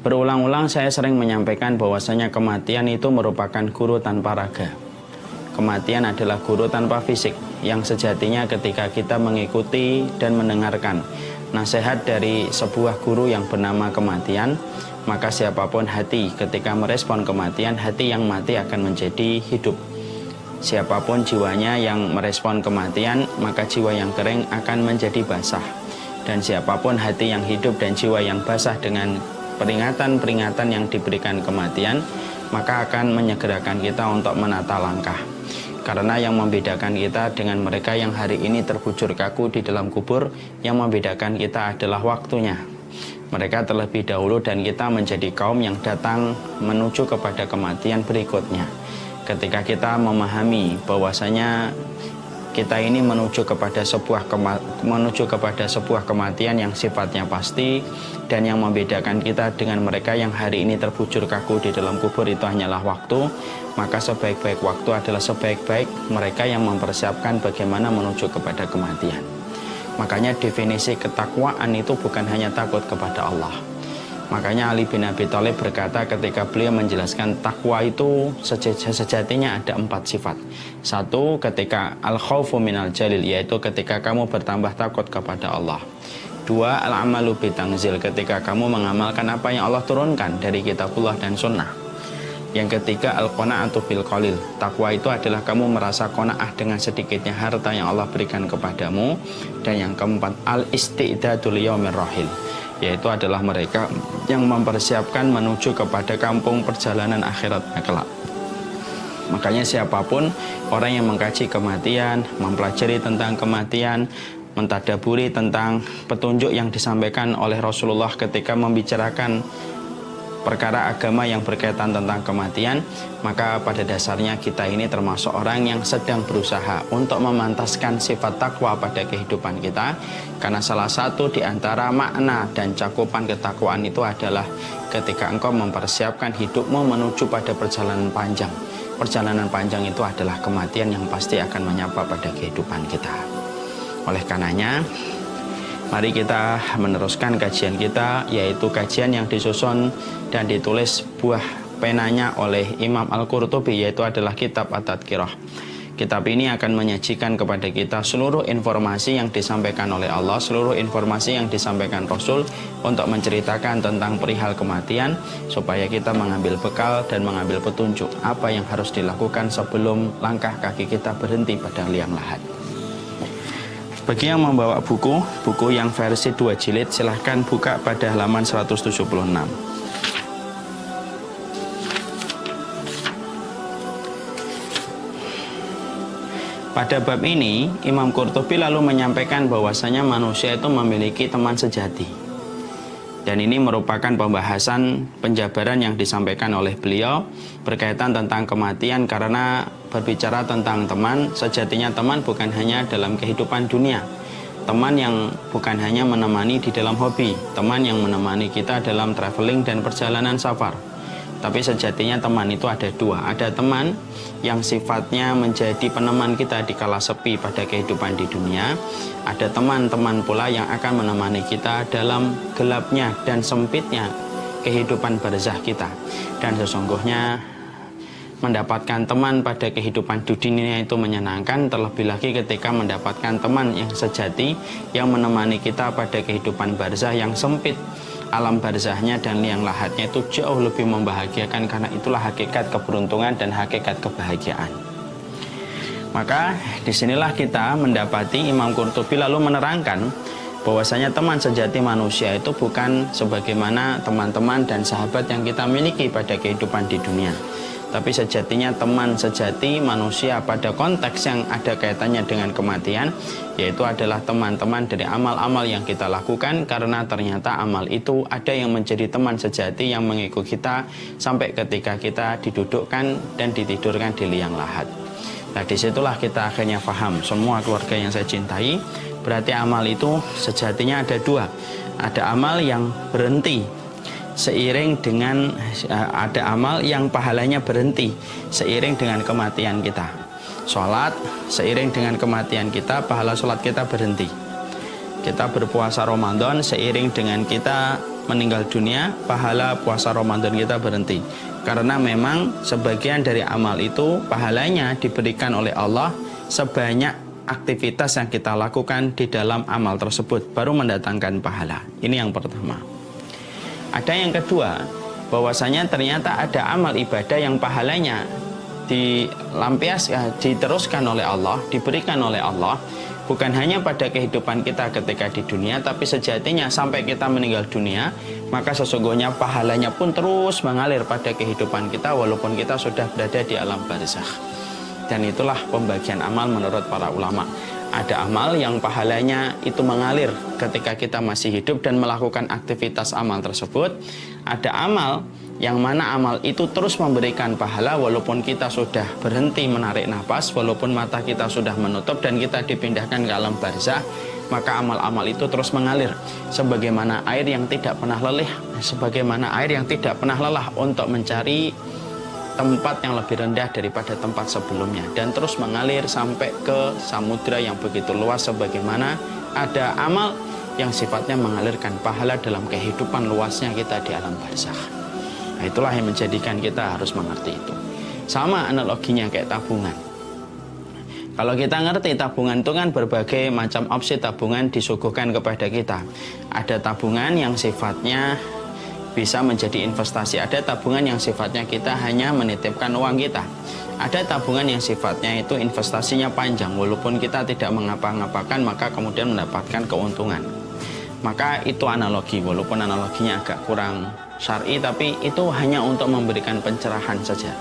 Berulang-ulang saya sering menyampaikan bahwasanya kematian itu merupakan guru tanpa raga. Kematian adalah guru tanpa fisik, yang sejatinya ketika kita mengikuti dan mendengarkan nasihat dari sebuah guru yang bernama kematian, maka siapapun hati ketika merespon kematian, hati yang mati akan menjadi hidup. Siapapun jiwanya yang merespon kematian, maka jiwa yang kering akan menjadi basah. Dan siapapun hati yang hidup dan jiwa yang basah dengan peringatan-peringatan yang diberikan kematian, maka akan menyegerakan kita untuk menata langkah. Karena yang membedakan kita dengan mereka yang hari ini terbujur kaku di dalam kubur, yang membedakan kita adalah waktunya. Mereka terlebih dahulu dan kita menjadi kaum yang datang menuju kepada kematian berikutnya. Ketika kita memahami bahwasanya kita ini menuju kepada sebuah kematian yang sifatnya pasti, dan yang membedakan kita dengan mereka yang hari ini terbujur kaku di dalam kubur itu hanyalah waktu, maka sebaik-baik waktu adalah sebaik-baik mereka yang mempersiapkan bagaimana menuju kepada kematian. Makanya definisi ketakwaan itu bukan hanya takut kepada Allah. Makanya Ali bin Abi Thalib berkata ketika beliau menjelaskan takwa itu sejatinya ada 4 sifat. 1, ketika al-khawfu minal jalil, yaitu ketika kamu bertambah takut kepada Allah. 2, al-amalu bitangzil, ketika kamu mengamalkan apa yang Allah turunkan dari kitabullah dan sunnah. Yang ketiga, al-qana'atu bil qalil, takwa itu adalah kamu merasa qanaah dengan sedikitnya harta yang Allah berikan kepadamu. Dan yang keempat, al-istidadu liyaumir rahil, yaitu adalah mereka yang mempersiapkan menuju kepada kampung perjalanan akhiratnya kelak. Makanya siapapun orang yang mengkaji kematian, mempelajari tentang kematian, mentadaburi tentang petunjuk yang disampaikan oleh Rasulullah ketika membicarakan perkara agama yang berkaitan tentang kematian, maka pada dasarnya kita ini termasuk orang yang sedang berusaha untuk memantaskan sifat takwa pada kehidupan kita. Karena salah satu di antara makna dan cakupan ketakwaan itu adalah ketika engkau mempersiapkan hidupmu menuju pada perjalanan panjang. Perjalanan panjang itu adalah kematian yang pasti akan menyapa pada kehidupan kita. Oleh karenanya, mari kita meneruskan kajian kita, yaitu kajian yang disusun dan ditulis buah penanya oleh Imam Al-Qurtubi, yaitu adalah kitab At-Tadhkirah. Kitab ini akan menyajikan kepada kita seluruh informasi yang disampaikan oleh Allah, seluruh informasi yang disampaikan Rasul untuk menceritakan tentang perihal kematian, supaya kita mengambil bekal dan mengambil petunjuk apa yang harus dilakukan sebelum langkah kaki kita berhenti pada liang lahat. Bagi yang membawa buku yang versi 2 jilid, silahkan buka pada halaman 176. Pada bab ini, Imam Qurtubi lalu menyampaikan bahwasanya manusia itu memiliki teman sejati. Dan ini merupakan pembahasan penjabaran yang disampaikan oleh beliau berkaitan tentang kematian, karena berbicara tentang teman, sejatinya teman bukan hanya dalam kehidupan dunia. Teman yang bukan hanya menemani di dalam hobi, teman yang menemani kita dalam traveling dan perjalanan safar. Tapi sejatinya teman itu ada 2. Ada teman yang sifatnya menjadi peneman kita di kala sepi pada kehidupan di dunia. Ada teman-teman pula yang akan menemani kita dalam gelapnya dan sempitnya kehidupan barzah kita. Dan sesungguhnya mendapatkan teman pada kehidupan di dunia itu menyenangkan, terlebih lagi ketika mendapatkan teman yang sejati yang menemani kita pada kehidupan barzah yang sempit. Alam barzahnya dan liang lahatnya itu jauh lebih membahagiakan, karena itulah hakikat keberuntungan dan hakikat kebahagiaan. Maka disinilah kita mendapati Imam Qurtubi lalu menerangkan bahwasanya teman sejati manusia itu bukan sebagaimana teman-teman dan sahabat yang kita miliki pada kehidupan di dunia, tapi sejatinya teman sejati manusia pada konteks yang ada kaitannya dengan kematian, yaitu adalah teman-teman dari amal-amal yang kita lakukan, karena ternyata amal itu ada yang menjadi teman sejati yang mengikuti kita sampai ketika kita didudukkan dan ditidurkan di liang lahat. Nah, disitulah kita akhirnya paham, semua keluarga yang saya cintai, berarti amal itu sejatinya ada 2. Ada amal yang berhenti seiring dengan ada amal yang pahalanya berhenti seiring dengan kematian kita. Sholat, seiring dengan kematian kita, pahala sholat kita berhenti. Kita berpuasa Ramadan, seiring dengan kita meninggal dunia, pahala puasa Ramadan kita berhenti. Karena memang sebagian dari amal itu pahalanya diberikan oleh Allah sebanyak aktivitas yang kita lakukan di dalam amal tersebut baru mendatangkan pahala. Ini yang pertama. Ada yang kedua, bahwasanya ternyata ada amal ibadah yang pahalanya diteruskan oleh Allah, diberikan oleh Allah bukan hanya pada kehidupan kita ketika di dunia, tapi sejatinya sampai kita meninggal dunia, maka sesungguhnya pahalanya pun terus mengalir pada kehidupan kita walaupun kita sudah berada di alam barzakh. Dan itulah pembagian amal menurut para ulama. Ada amal yang pahalanya itu mengalir ketika kita masih hidup dan melakukan aktivitas amal tersebut. Ada amal yang mana amal itu terus memberikan pahala walaupun kita sudah berhenti menarik nafas, walaupun mata kita sudah menutup dan kita dipindahkan ke alam barzakh, maka amal-amal itu terus mengalir sebagaimana air yang tidak pernah lelah untuk mencari tempat yang lebih rendah daripada tempat sebelumnya dan terus mengalir sampai ke samudra yang begitu luas. Sebagaimana ada amal yang sifatnya mengalirkan pahala dalam kehidupan luasnya kita di alam barzakh. Nah, itulah yang menjadikan kita harus mengerti itu. Sama analoginya kayak tabungan. Kalau kita ngerti tabungan itu kan berbagai macam opsi tabungan disuguhkan kepada kita. Ada tabungan yang sifatnya bisa menjadi investasi. Ada tabungan yang sifatnya kita hanya menitipkan uang kita. Ada tabungan yang sifatnya itu investasinya panjang. Walaupun kita tidak mengapa-ngapakan maka kemudian mendapatkan keuntungan. Maka itu analogi. Walaupun analoginya agak kurang syar'i, tapi itu hanya untuk memberikan pencerahan saja.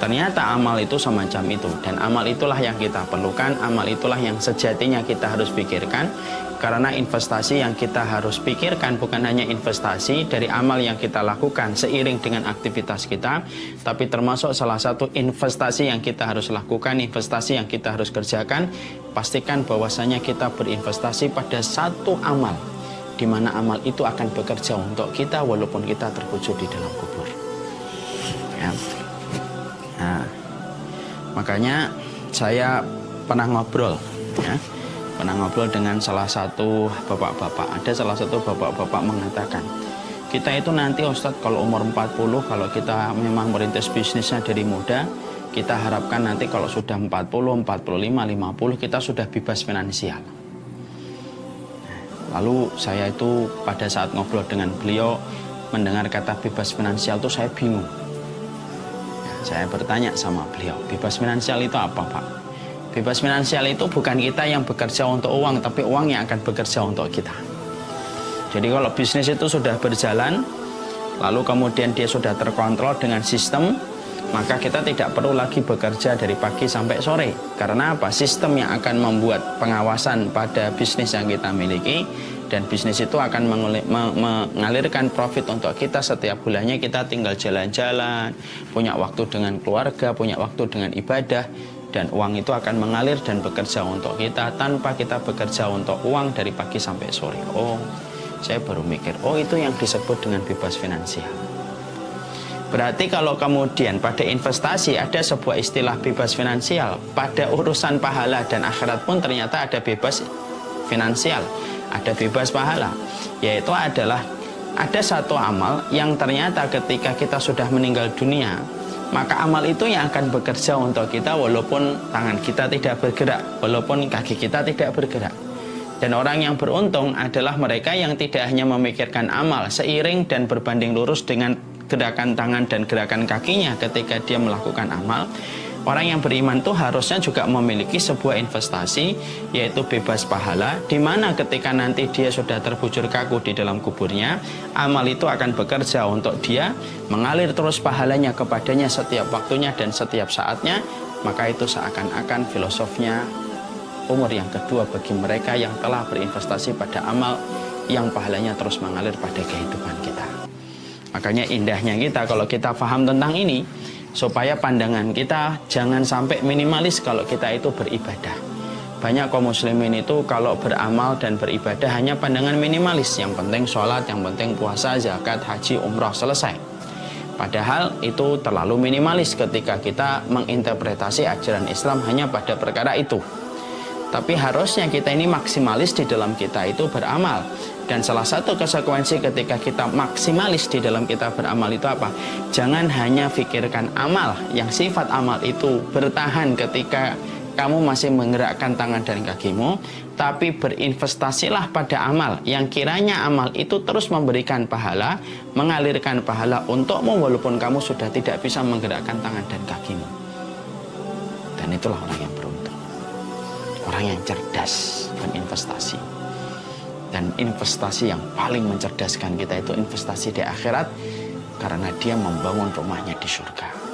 Ternyata amal itu semacam itu, dan amal itulah yang kita perlukan, amal itulah yang sejatinya kita harus pikirkan. Karena investasi yang kita harus pikirkan bukan hanya investasi dari amal yang kita lakukan seiring dengan aktivitas kita, tapi termasuk salah satu investasi yang kita harus lakukan, investasi yang kita harus kerjakan, pastikan bahwasanya kita berinvestasi pada satu amal, di mana amal itu akan bekerja untuk kita walaupun kita terkubur di dalam kubur. Ya. Nah, makanya saya pernah ngobrol dengan salah satu bapak-bapak. Ada salah satu bapak-bapak mengatakan, kita itu nanti Ustadz kalau umur 40, kalau kita memang merintis bisnisnya dari muda, kita harapkan nanti kalau sudah 40, 45, 50 kita sudah bebas finansial. Lalu saya itu pada saat ngobrol dengan beliau mendengar kata bebas finansial itu saya bingung. Saya bertanya sama beliau, bebas finansial itu apa, Pak? Bebas finansial itu bukan kita yang bekerja untuk uang, tapi uang yang akan bekerja untuk kita. Jadi kalau bisnis itu sudah berjalan, lalu kemudian dia sudah terkontrol dengan sistem, maka kita tidak perlu lagi bekerja dari pagi sampai sore. Karena apa? Sistem yang akan membuat pengawasan pada bisnis yang kita miliki, dan bisnis itu akan mengalirkan profit untuk kita setiap bulannya. Kita tinggal jalan-jalan, punya waktu dengan keluarga, punya waktu dengan ibadah, dan uang itu akan mengalir dan bekerja untuk kita tanpa kita bekerja untuk uang dari pagi sampai sore. Oh, saya baru mikir, oh itu yang disebut dengan bebas finansial. Berarti kalau kemudian pada investasi ada sebuah istilah bebas finansial, pada urusan pahala dan akhirat pun ternyata ada bebas finansial, ada bebas pahala. Yaitu adalah ada satu amal yang ternyata ketika kita sudah meninggal dunia, maka amal itu yang akan bekerja untuk kita walaupun tangan kita tidak bergerak, walaupun kaki kita tidak bergerak. Dan orang yang beruntung adalah mereka yang tidak hanya memikirkan amal seiring dan berbanding lurus dengan gerakan tangan dan gerakan kakinya ketika dia melakukan amal. Orang yang beriman itu harusnya juga memiliki sebuah investasi, yaitu bebas pahala, di mana ketika nanti dia sudah terbujur kaku di dalam kuburnya, amal itu akan bekerja untuk dia, mengalir terus pahalanya kepadanya setiap waktunya dan setiap saatnya. Maka itu seakan-akan filosofnya umur yang kedua bagi mereka yang telah berinvestasi pada amal yang pahalanya terus mengalir pada kehidupan kita. Makanya indahnya kita kalau kita paham tentang ini, supaya pandangan kita jangan sampai minimalis kalau kita itu beribadah. Banyak kaum muslimin itu kalau beramal dan beribadah hanya pandangan minimalis. Yang penting sholat, yang penting puasa, zakat, haji, umrah, selesai. Padahal itu terlalu minimalis ketika kita menginterpretasi ajaran Islam hanya pada perkara itu. Tapi harusnya kita ini maksimalis di dalam kita itu beramal. Dan salah satu konsekuensi ketika kita maksimalis di dalam kita beramal itu apa? Jangan hanya pikirkan amal, yang sifat amal itu bertahan ketika kamu masih menggerakkan tangan dan kakimu, tapi berinvestasilah pada amal yang kiranya amal itu terus memberikan pahala, mengalirkan pahala untukmu walaupun kamu sudah tidak bisa menggerakkan tangan dan kakimu. Dan itulah orang yang beruntung, orang yang cerdas berinvestasi. Dan investasi yang paling mencerdaskan kita itu investasi di akhirat, karena dia membangun rumahnya di surga.